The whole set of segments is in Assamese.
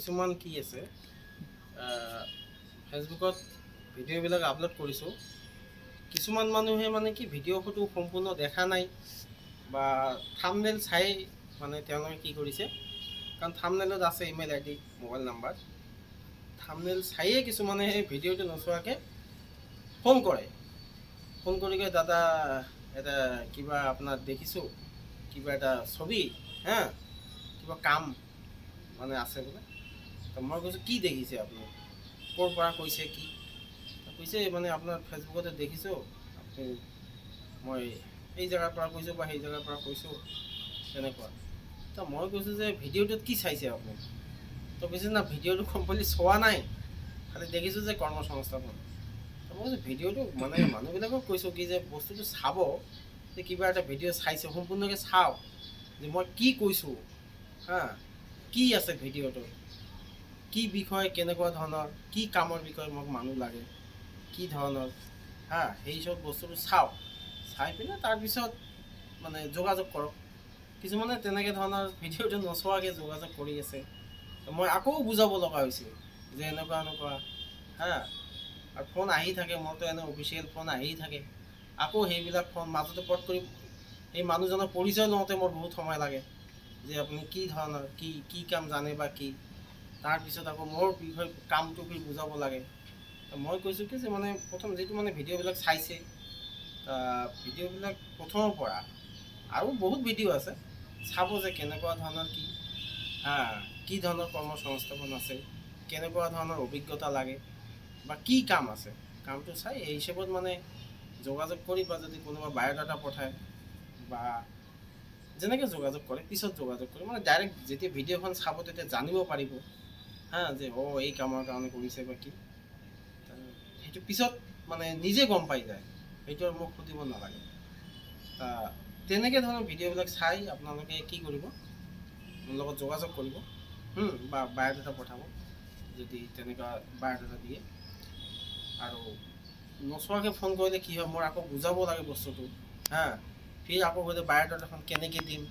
কিছুমান কি আছে ফেচবুকত ভিডিঅ'বিলাক আপলোড কৰিছোঁ। কিছুমান মানুহে মানে কি ভিডিঅ' ফটো সম্পূৰ্ণ দেখা নাই বা থাম্বনেইল চাই মানে তেওঁলোকে কি কৰিছে, কাৰণ থাম্বনেইলত আছে email ID, mobile number. Thumbnail চায়ে কিছুমানে সেই ভিডিঅ'টো নোচোৱাকৈ ফোন কৰে। ফোন কৰি কয়, দাদা এটা কিবা আপোনাৰ দেখিছোঁ, কিবা এটা ছবি, কিবা কাম মানে আছে বোলে। তো মই কৈছোঁ, কি দেখিছে আপুনি, ক'ৰ পৰা কৈছে, কি কৈছে মানে আপোনাৰ ফেচবুকতে দেখিছোঁ আপুনি, মই এই জেগাৰ পৰা কৈছোঁ বা সেই জেগাৰ পৰা কৈছোঁ, তেনেকুৱা। তো মই কৈছোঁ যে ভিডিঅ'টোত কি চাইছে আপুনি? তো কৈছে না, ভিডিঅ'টো কমপ্লিটলি চোৱা নাই, খালি দেখিছোঁ যে কৰ্মসংস্থাপন। তো মই কৈছোঁ ভিডিঅ'টো মানে মানুহবিলাকক কৈছোঁ কি যে বস্তুটো চাব, যে কিবা এটা ভিডিঅ' চাইছে সম্পূৰ্ণকৈ চাওক যে মই কি কৈছোঁ, কি আছে ভিডিঅ'টোত, কি বিষয়, কেনেকুৱা ধৰণৰ, কি কামৰ বিষয়ে মোক মানুহ লাগে, কি ধৰণৰ, সেই চব বস্তুটো চাওক। চাই পিনে তাৰপিছত মানে যোগাযোগ কৰক। কিছুমানে তেনেকৈ ধৰণৰ ভিডিঅ'টো নোচোৱাকৈ যোগাযোগ কৰি আছে। মই আকৌ বুজাব লগা হৈছিল যে এনেকুৱা এনেকুৱা, আৰু ফোন আহি থাকে, মোৰতো এনে অফিচিয়েল ফোন আহি থাকে। আকৌ সেইবিলাক ফোন মাজতে পট কৰি সেই মানুহজনৰ পৰিচয় লওঁতে মোৰ বহুত সময় লাগে, যে আপুনি কি ধৰণৰ, কি কাম জানে বা কি। তাৰপিছত আকৌ মোৰ বিষয়ে কামটো কি বুজাব লাগে। মই কৈছোঁ কি যে মানে প্ৰথম যিটো মানে ভিডিঅ'বিলাক চাইছে, ভিডিঅ'বিলাক প্ৰথমৰ পৰা আৰু বহুত ভিডিঅ' আছে, চাব যে কেনেকুৱা ধৰণৰ কি ধৰণৰ কৰ্মসংস্থাপন আছে, কেনেকুৱা ধৰণৰ অভিজ্ঞতা লাগে বা কি কাম আছে, কামটো চাই এই হিচাপত মানে যোগাযোগ কৰি, বা যদি কোনোবা বায়'ডাটা পঠায় বা যেনেকৈ যোগাযোগ কৰে, পিছত যোগাযোগ কৰি মানে ডাইৰেক্ট যেতিয়া ভিডিঅ'খন চাব তেতিয়া জানিব পাৰিব, যে এই কামৰ কাৰণে কৰিছে বা কি। সেইটো পিছত মানে নিজে গম পাই যায়, সেইটো আৰু মোক সুধিব নালাগে। তেনেকৈ ধৰণৰ ভিডিঅ'বিলাক চাই আপোনালোকে কি কৰিব, মোৰ লগত যোগাযোগ কৰিব, বা বায়'ডাটা পঠাব যদি তেনেকুৱা বায়'ডাটা দিয়ে। আৰু নোচোৱাকৈ ফোন কৰিলে কি হয়, মোৰ আকৌ বুজাব লাগে বস্তুটো, ফিৰ আকৌ গৈ বায়'ডাটাখন কেনেকৈ দিম,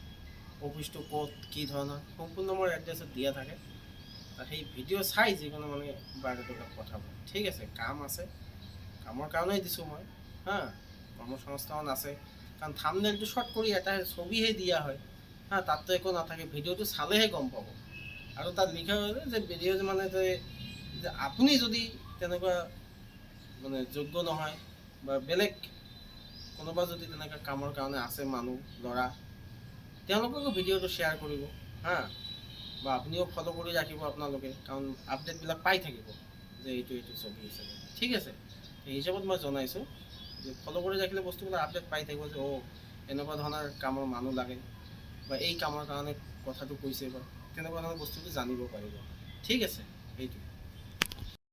অফিচটো ক'ত, কি ধৰণৰ, সম্পূৰ্ণ মোৰ এড্ৰেছত দিয়া থাকে। সেই ভিডিঅ' চাই যিকোনো মানে বায়'ডাটাবিলাক পঠাব। ঠিক আছে, কাম আছে, কামৰ কাৰণেই দিছোঁ মই, কৰ্মসংস্থাপন আছে, কাৰণ থাম্বনেইলটো শ্বৰ্ট কৰি এটা ছবিহে দিয়া হয়, তাততো একো নাথাকে। ভিডিঅ'টো চালেহে গম পাব। আৰু তাত লিখা হৈছে যে ভিডিঅ' মানে যে আপুনি যদি তেনেকুৱা মানে যোগ্য নহয় বা বেলেগ কোনোবা যদি তেনেকুৱা কামৰ কাৰণে আছে মানুহ, ল'ৰা, তেওঁলোককো ভিডিঅ'টো শ্বেয়াৰ কৰিব, বা আপুনিও ফ'ল' কৰি ৰাখিব আপোনালোকে, কাৰণ আপডেটবিলাক পাই থাকিব যে এইটো চলি আছে। ঠিক আছে, সেই হিচাপত মই জনাইছোঁ যে ফ'ল' কৰি ৰাখিলে বস্তুবিলাক আপডেট পাই থাকিব, যে এনেকুৱা ধৰণৰ কামৰ মানুহ লাগে বা এই কামৰ কাৰণে কথাটো কৈছে, বা তেনেকুৱা ধৰণৰ বস্তুটো জানিব পাৰিব। ঠিক আছে, সেইটোৱে।